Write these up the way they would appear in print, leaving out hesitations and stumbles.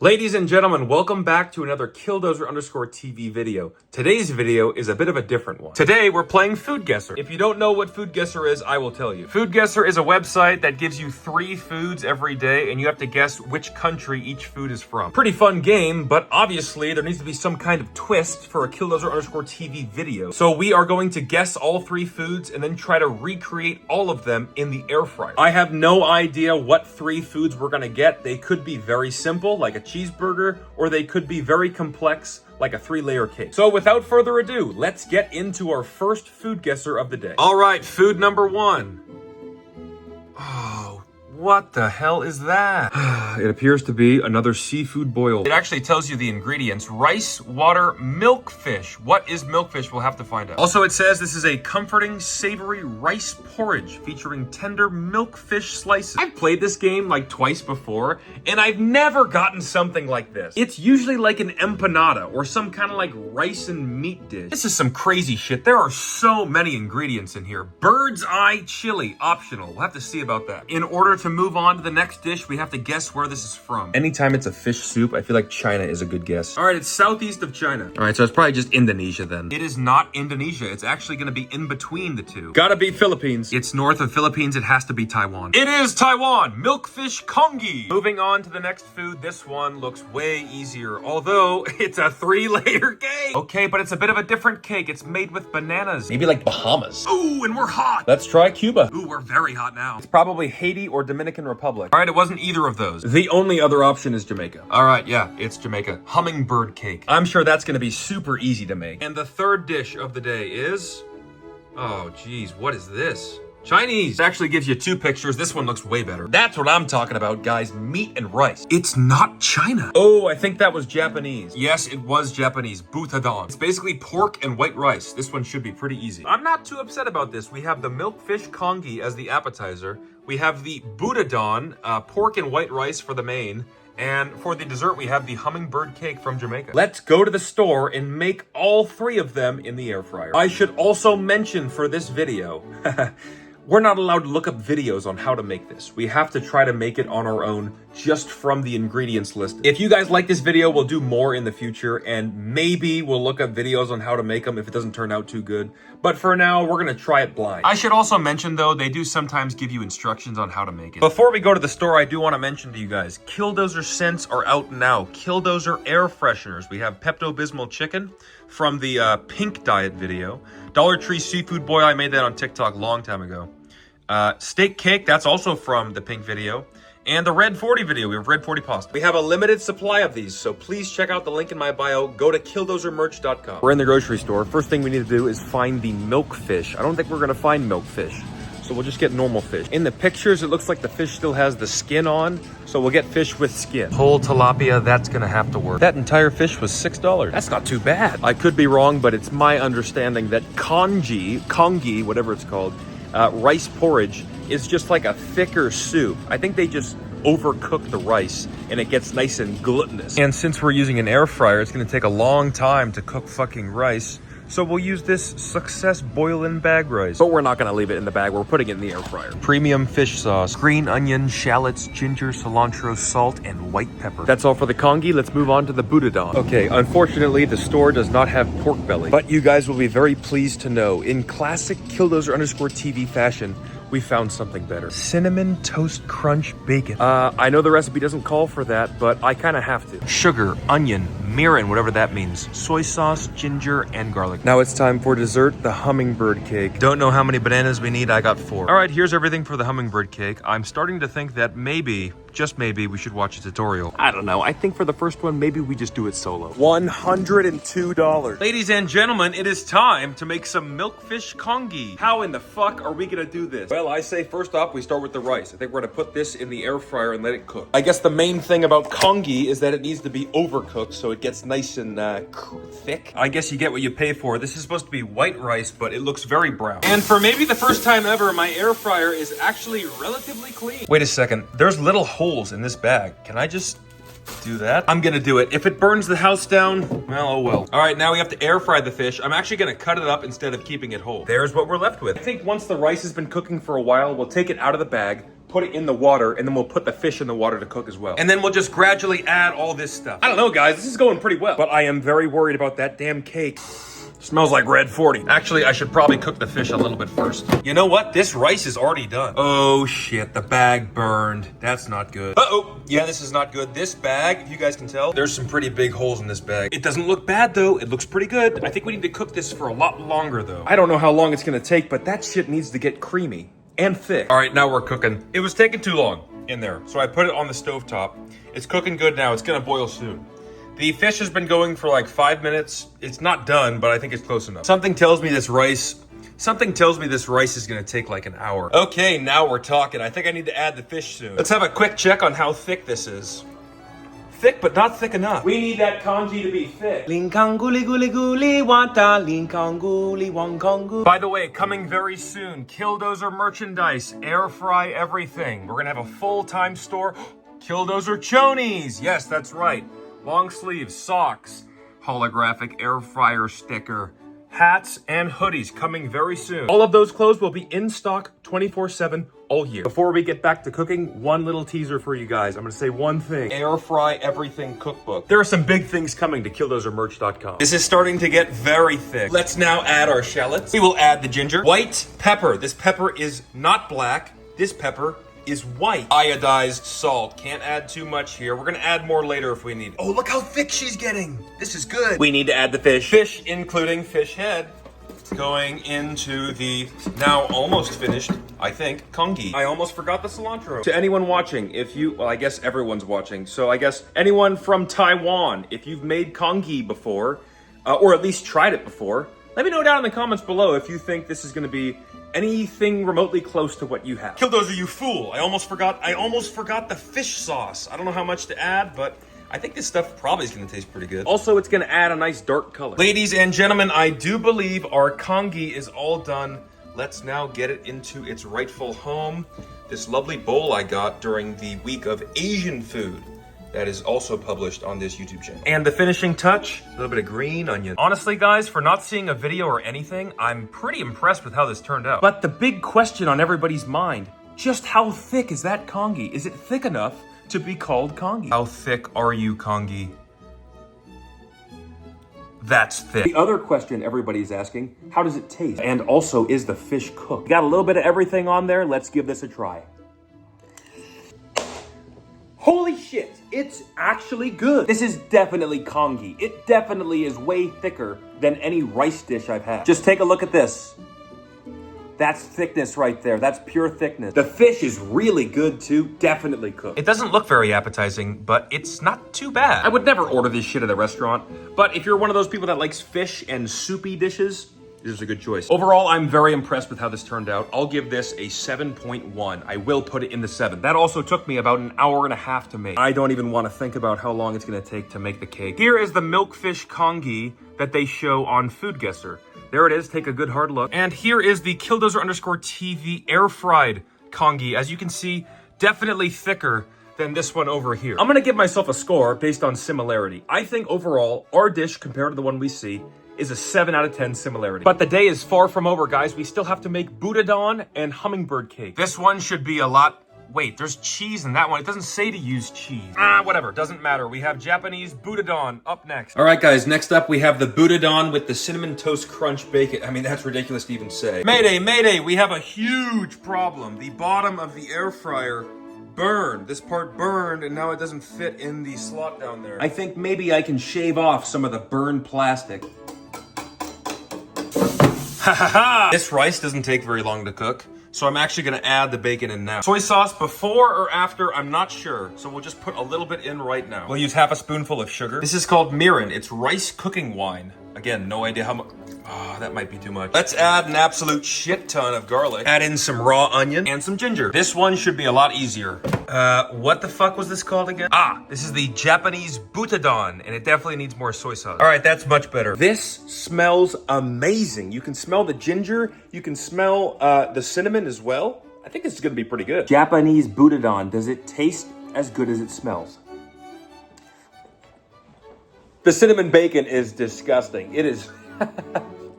Ladies and gentlemen, welcome back to another Dozer_TV video. Today's video is a bit of a different one. Today, we're playing Foodguessr. If you don't know what Foodguessr is, I will tell you. Foodguessr is a website that gives you 3 foods every day, and you have to guess which country each food is from. Pretty fun game, but obviously, there needs to be some kind of twist for a Dozer_TV video. So we are going to guess all 3 foods and then try to recreate all of them in the air fryer. I have no idea what 3 foods we're gonna get. They could be very simple, like a cheeseburger, or they could be very complex, like a 3-layer cake. So without further ado, let's get into our first food guesser of the day. All right, food number 1. Oh, what the hell is that? It appears to be another seafood boil. It actually tells you the ingredients: rice, water, milkfish. What is milkfish? We'll have to find out. Also, it says this is a comforting, savory rice porridge featuring tender milkfish slices. I've played this game like twice before, and I've never gotten something like this. It's usually like an empanada or some kind of like rice and meat dish. This is some crazy shit. There are so many ingredients in here. Bird's eye chili, optional. We'll have to see about that. In order to move on to the next dish, we have to guess where this is from. Anytime it's a fish soup, I feel like China is a good guess. All right, it's southeast of China. All right, so it's probably just Indonesia then. It is not Indonesia. It's actually gonna be in between the two. Gotta be Philippines. It's north of Philippines. It has to be Taiwan. It is Taiwan. Milkfish congee. Moving on to the next food. This one looks way easier, although it's a 3-layer cake. Okay, but it's a bit of a different cake. It's made with bananas. Maybe like Bahamas. Ooh, and we're hot. Let's try Cuba. Ooh, we're very hot now. It's probably Haiti or Dominican Republic. All right, it wasn't either of those. The only other option is Jamaica. All right, yeah, it's Jamaica. Hummingbird cake. I'm sure that's gonna be super easy to make. And the third dish of the day is... oh, geez, what is this? Chinese. It actually gives you 2 pictures. This one looks way better. That's what I'm talking about, guys. Meat and rice. It's not China. Oh, I think that was Japanese. Yes, it was Japanese. Butadon. It's basically pork and white rice. This one should be pretty easy. I'm not too upset about this. We have the milkfish congee as the appetizer. We have the Butadon, pork and white rice for the main. And for the dessert, we have the hummingbird cake from Jamaica. Let's go to the store and make all 3 of them in the air fryer. I should also mention for this video, we're not allowed to look up videos on how to make this. We have to try to make it on our own just from the ingredients list. If you guys like this video, we'll do more in the future, and maybe we'll look up videos on how to make them if it doesn't turn out too good. But for now, we're gonna try it blind. I should also mention though, they do sometimes give you instructions on how to make it. Before we go to the store, I do want to mention to you guys, Dozer scents are out now. Dozer air fresheners. We have Pepto-Bismol chicken from the Pink Diet video. Dollar Tree seafood boil, I made that on TikTok a long time ago. Steak cake, that's also from the Pink video. And the Red 40 video, we have Red 40 pasta. We have a limited supply of these, so please check out the link in my bio. Go to killdozermerch.com. We're in the grocery store. First thing we need to do is find the milkfish. I don't think we're gonna find milkfish, so we'll just get normal fish. In the pictures, it looks like the fish still has the skin on, so we'll get fish with skin. Whole tilapia, that's gonna have to work. That entire fish was $6. That's not too bad. I could be wrong, but it's my understanding that congee, whatever it's called, rice porridge is just like a thicker soup. I think they just overcook the rice and it gets nice and glutinous. And since we're using an air fryer, it's gonna take a long time to cook fucking rice. So we'll use this Success boil-in bag rice. But we're not gonna leave it in the bag, we're putting it in the air fryer. Premium fish sauce, green onion, shallots, ginger, cilantro, salt, and white pepper. That's all for the congee, let's move on to the Butadon. Okay, unfortunately, the store does not have pork belly, but you guys will be very pleased to know, in classic Dozer_TV fashion, we found something better. Cinnamon Toast Crunch Bacon. I know the recipe doesn't call for that, but I kind of have to. Sugar, onion, mirin, whatever that means, soy sauce, ginger, and garlic. Now it's time for dessert, the hummingbird cake. Don't know how many bananas we need, I got 4. All right, here's everything for the hummingbird cake. I'm starting to think that maybe, just maybe, we should watch a tutorial. I don't know, I think for the first one, maybe we just do it solo. $102. Ladies and gentlemen, it is time to make some milkfish congee. How in the fuck are we gonna do this? Well, I say first off, we start with the rice. I think we're gonna put this in the air fryer and let it cook. I guess the main thing about congee is that it needs to be overcooked so it gets nice and thick. I guess you get what you pay for. This is supposed to be white rice, but it looks very brown. And for maybe the first time ever, my air fryer is actually relatively clean. Wait a second, there's little holes in this bag. Can I just do that? I'm gonna do it. If it burns the house down, well, oh well. All right, now we have to air fry the fish. I'm actually gonna cut it up instead of keeping it whole. There's what we're left with. I think once the rice has been cooking for a while, we'll take it out of the bag, put it in the water, and then we'll put the fish in the water to cook as well. And then we'll just gradually add all this stuff. I don't know, guys, this is going pretty well. But I am very worried about that damn cake. Smells like red 40. Actually, I should probably cook the fish a little bit first. You know what? This rice is already done. Oh shit, the bag burned. That's not good. Uh-oh, yeah, this is not good. This bag, if you guys can tell, there's some pretty big holes in this bag. It doesn't look bad though. It looks pretty good. I think we need to cook this for a lot longer though. I don't know how long it's gonna take, but that shit needs to get creamy and thick. All right, now we're cooking. It was taking too long in there, so I put it on the stovetop. It's cooking good now. It's gonna boil soon. The fish has been going for like 5 minutes. It's not done, but I think it's close enough. Something tells me this rice is gonna take like an hour. Okay, now we're talking. I think I need to add the fish soon. Let's have a quick check on how thick this is. Thick, but not thick enough. We need that congee to be thick. By the way, coming very soon, Killdozer merchandise, air fry everything. We're gonna have a full-time store. Killdozer chonies. Yes, that's right. Long sleeves, socks, holographic air fryer sticker, hats, and hoodies coming very soon. All of those clothes will be in stock 24/7 all year. Before we get back to cooking, one little teaser for you guys. I'm gonna say one thing. Air fry everything cookbook. There are some big things coming to killdozermerch.com. This is starting to get very thick. Let's now add our shallots. We will add the ginger. White pepper. This pepper is not black. This pepper is white. Iodized salt. Can't add too much here. We're gonna add more later if we need it. Oh, look how thick she's getting. This is good. We need to add the fish. Fish, including fish head, going into the now almost finished, I think, congee. I almost forgot the cilantro. To anyone watching, well, I guess everyone's watching. So I guess anyone from Taiwan, if you've made congee before, or at least tried it before, let me know down in the comments below if you think this is gonna be anything remotely close to what you have. Killdozer, you fool. I almost forgot the fish sauce. I don't know how much to add, but I think this stuff probably is gonna taste pretty good. Also, it's gonna add a nice dark color. Ladies and gentlemen, I do believe our congee is all done. Let's now get it into its rightful home. This lovely bowl I got during the week of Asian food that is also published on this YouTube channel. And the finishing touch, a little bit of green onion. Honestly, guys, for not seeing a video or anything, I'm pretty impressed with how this turned out. But the big question on everybody's mind, just how thick is that congee? Is it thick enough to be called congee? How thick are you, congee? That's thick. The other question everybody's asking, how does it taste? And also, is the fish cooked? Got a little bit of everything on there. Let's give this a try. Holy shit, it's actually good. This is definitely congee. It definitely is way thicker than any rice dish I've had. Just take a look at this. That's thickness right there. That's pure thickness. The fish is really good too. Definitely cooked. It doesn't look very appetizing, but it's not too bad. I would never order this shit at a restaurant, but if you're one of those people that likes fish and soupy dishes, this is a good choice. Overall, I'm very impressed with how this turned out. I'll give this a 7.1. I will put it in the 7. That also took me about an hour and a half to make. I don't even want to think about how long it's gonna take to make the cake. Here is the milkfish congee that they show on Foodguessr. There it is, take a good hard look. And here is the Killdozer_TV air fried congee. As you can see, definitely thicker than this one over here. I'm gonna give myself a score based on similarity. I think overall, our dish compared to the one we see is a 7 out of 10 similarity. But the day is far from over, guys. We still have to make boudin and hummingbird cake. This one should be a lot. Wait, there's cheese in that one. It doesn't say to use cheese. Whatever, doesn't matter. We have Japanese boudin up next. All right, guys, next up we have the boudin with the cinnamon toast crunch bacon. I mean, that's ridiculous to even say. Mayday, mayday, we have a huge problem. The bottom of the air fryer burned. This part burned, and now it doesn't fit in the slot down there. I think maybe I can shave off some of the burned plastic. Ha ha ha! This rice doesn't take very long to cook, so I'm actually gonna add the bacon in now. Soy sauce before or after, I'm not sure, so we'll just put a little bit in right now. We'll use half a spoonful of sugar. This is called mirin. It's rice cooking wine. Again, no idea how much. Oh, that might be too much. Let's add an absolute shit ton of garlic. Add in some raw onion and some ginger. This one should be a lot easier. What the fuck was this called again? This is the Japanese boudin, and it definitely needs more soy sauce. All right, that's much better. This smells amazing. You can smell the ginger. You can smell the cinnamon as well. I think this is gonna be pretty good. Japanese boudin, does it taste as good as it smells? The cinnamon bacon is disgusting. It is,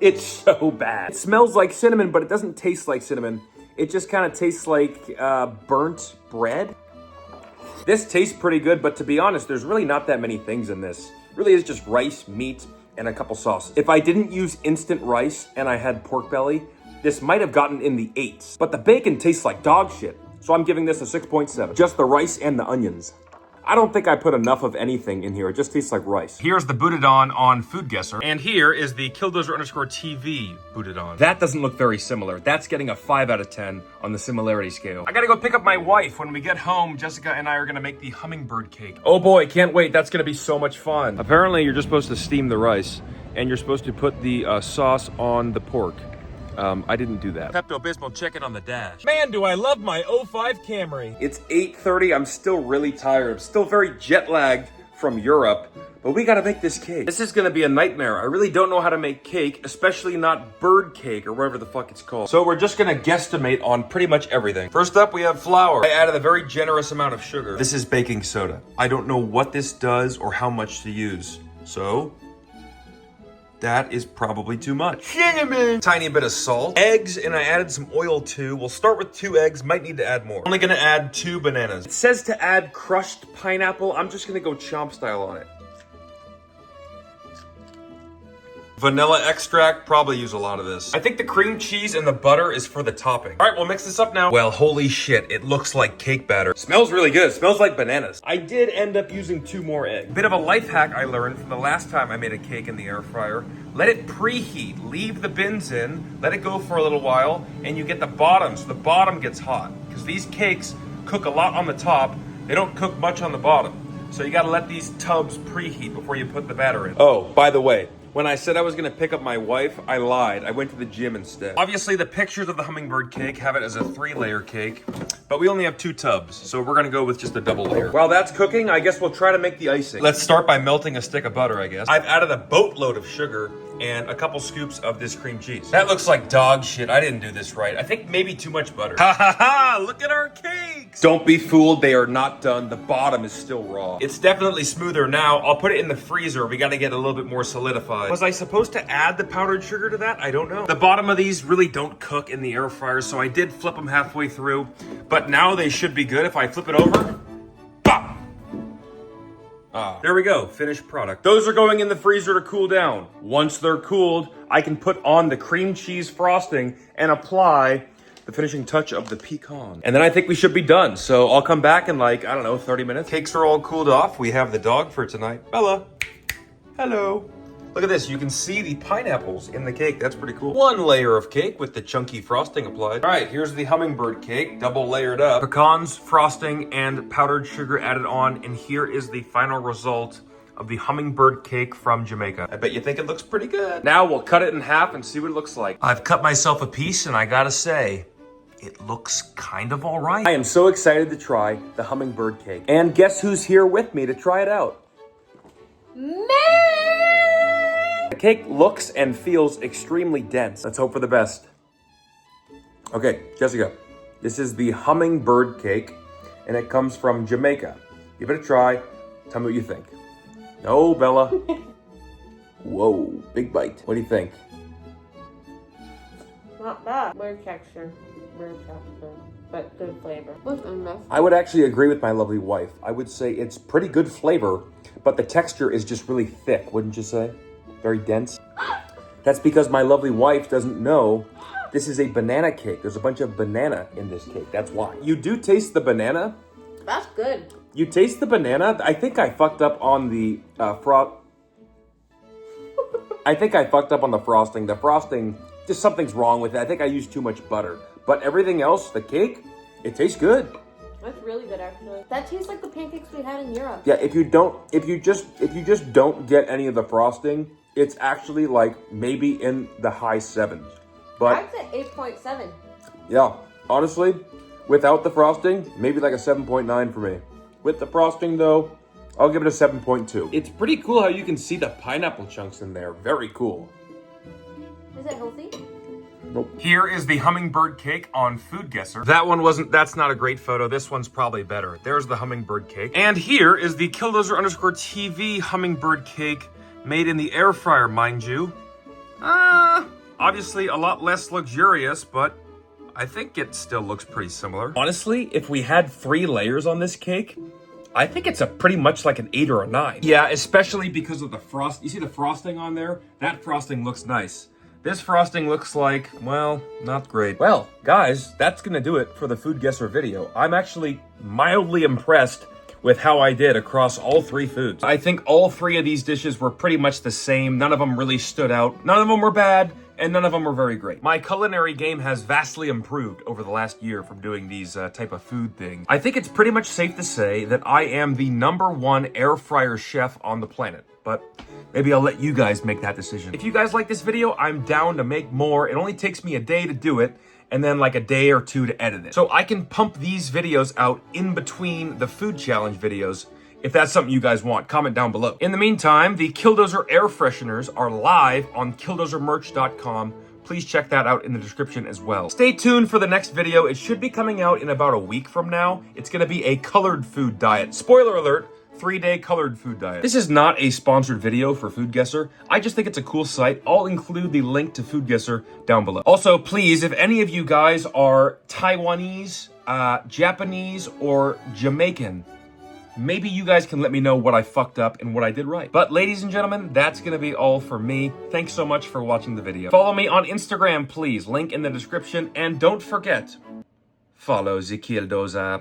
it's so bad. It smells like cinnamon, but it doesn't taste like cinnamon. It just kind of tastes like burnt bread. This tastes pretty good, but to be honest, there's really not that many things in this. It really is just rice, meat, and a couple sauces. If I didn't use instant rice and I had pork belly, this might have gotten in the 8s. But the bacon tastes like dog shit, so I'm giving this a 6.7. Just the rice and the onions. I don't think I put enough of anything in here. It just tastes like rice. Here's the Boudin on Foodguessr. And here is the Killdozer_TV Boudin. That doesn't look very similar. That's getting a 5 out of 10 on the similarity scale. I gotta go pick up my wife. When we get home, Jessica and I are gonna make the hummingbird cake. Oh boy, can't wait. That's gonna be so much fun. Apparently, you're just supposed to steam the rice, and you're supposed to put the sauce on the pork. I didn't do that. Pepto-Bismol chicken on the dash. Man, do I love my 05 Camry. It's 8:30. I'm still really tired. I'm still very jet lagged from Europe, but we gotta make this cake. This is gonna be a nightmare. I really don't know how to make cake, especially not bird cake or whatever the fuck it's called. So we're just gonna guesstimate on pretty much everything. First up, we have flour. I added a very generous amount of sugar. This is baking soda. I don't know what this does or how much to use. So that is probably too much. Cinnamon. Tiny bit of salt. Eggs, and I added some oil too. We'll start with 2 eggs, might need to add more. Only gonna add 2 bananas. It says to add crushed pineapple. I'm just gonna go chomp style on it. Vanilla extract, probably use a lot of this. I think the cream cheese and the butter is for the topping. All right, we'll mix this up now. Well, holy shit, it looks like cake batter. Smells really good, smells like bananas. I did end up using 2 more eggs. Bit of a life hack I learned from the last time I made a cake in the air fryer. Let it preheat, leave the bins in, let it go for a little while, and you get the bottom, so the bottom gets hot. Because these cakes cook a lot on the top, they don't cook much on the bottom. So you gotta let these tubs preheat before you put the batter in. Oh, by the way, when I said I was gonna pick up my wife, I lied. I went to the gym instead. Obviously, the pictures of the hummingbird cake have it as a 3-layer cake, but we only have 2 tubs, so we're gonna go with just a double layer. While that's cooking, I guess we'll try to make the icing. Let's start by melting a stick of butter, I guess. I've added a boatload of sugar and a couple scoops of this cream cheese. That looks like dog shit. I didn't do this right. I think maybe too much butter. Ha ha ha! Look at our cakes! Don't be fooled, they are not done. The bottom is still raw. It's definitely smoother now. I'll put it in the freezer. We gotta get a little bit more solidified. Was I supposed to add the powdered sugar to that? I don't know. The bottom of these really don't cook in the air fryer, so I did flip them halfway through. But now they should be good. If I flip it over, pop! There we go, finished product. Those are going in the freezer to cool down. Once they're cooled, I can put on the cream cheese frosting and apply the finishing touch of the pecan. And then I think we should be done. So I'll come back in like, I don't know, 30 minutes. Cakes are all cooled off. We have the dog for tonight. Bella, hello. Look at this, you can see the pineapples in the cake. That's pretty cool. 1 layer of cake with the chunky frosting applied. All right, here's the hummingbird cake, double layered up. Pecans, frosting, and powdered sugar added on. And here is the final result of the hummingbird cake from Jamaica. I bet you think it looks pretty good. Now we'll cut it in half and see what it looks like. I've cut myself a piece and I gotta say, it looks kind of all right. I am so excited to try the hummingbird cake. And guess who's here with me to try it out? The cake looks and feels extremely dense. Let's hope for the best. Okay, Jessica, this is the hummingbird cake, and it comes from Jamaica. Give it a try. Tell me what you think. No, Bella. Whoa, big bite. What do you think? Not bad. Weird texture, but good flavor. I would actually agree with my lovely wife. I would say it's pretty good flavor, but the texture is just really thick, wouldn't you say? Very dense. That's because my lovely wife doesn't know this is a banana cake. There's a bunch of banana in this cake. That's why. You do taste the banana. That's good. You taste the banana. I think I fucked up on the I think I fucked up on the frosting. The frosting, just something's wrong with it. I think I used too much butter. But everything else, the cake, it tastes good. That's really good, actually. That tastes like the pancakes we had in Europe. Yeah, if you just don't get any of the frosting, it's actually like maybe in the high 7s. But I'd say 8.7. Yeah, honestly, without the frosting, maybe like a 7.9 for me. With the frosting though, I'll give it a 7.2. It's pretty cool how you can see the pineapple chunks in there. Very cool. Is it healthy? Nope. Here is the hummingbird cake on Foodguessr. That's not a great photo. This one's probably better. There's the hummingbird cake. And here is the Killdozer_TV hummingbird cake made in the air fryer, mind you. Obviously a lot less luxurious, but I think it still looks pretty similar. Honestly, if we had 3 layers on this cake, I think it's a pretty much like an 8 or a 9. Yeah, especially because of the frost. You see the frosting on there? That frosting looks nice. This frosting looks like, well, not great. Well, guys, that's gonna do it for the Foodguessr video. I'm actually mildly impressed with how I did across all 3 foods. I think all 3 of these dishes were pretty much the same. None of them really stood out. None of them were bad, and none of them were very great. My culinary game has vastly improved over the last year from doing these type of food things. I think it's pretty much safe to say that I am the #1 air fryer chef on the planet, but maybe I'll let you guys make that decision. If you guys like this video, I'm down to make more. It only takes me a day to do it, and then like a day or 2 to edit it. So I can pump these videos out in between the food challenge videos. If that's something you guys want, comment down below. In the meantime, the Killdozer air fresheners are live on killdozermerch.com. Please check that out in the description as well. Stay tuned for the next video. It should be coming out in about a week from now. It's gonna be a colored food diet. Spoiler alert, 3-day colored food diet. This is not a sponsored video for Foodguessr. I just think it's a cool site. I'll include the link to Foodguessr down below. Also, please, if any of you guys are Taiwanese, Japanese, or Jamaican, maybe you guys can let me know what I fucked up and what I did right. But ladies and gentlemen, that's gonna be all for me. Thanks so much for watching the video. Follow me on Instagram, please. Link in the description. And don't forget, follow the Killdozer.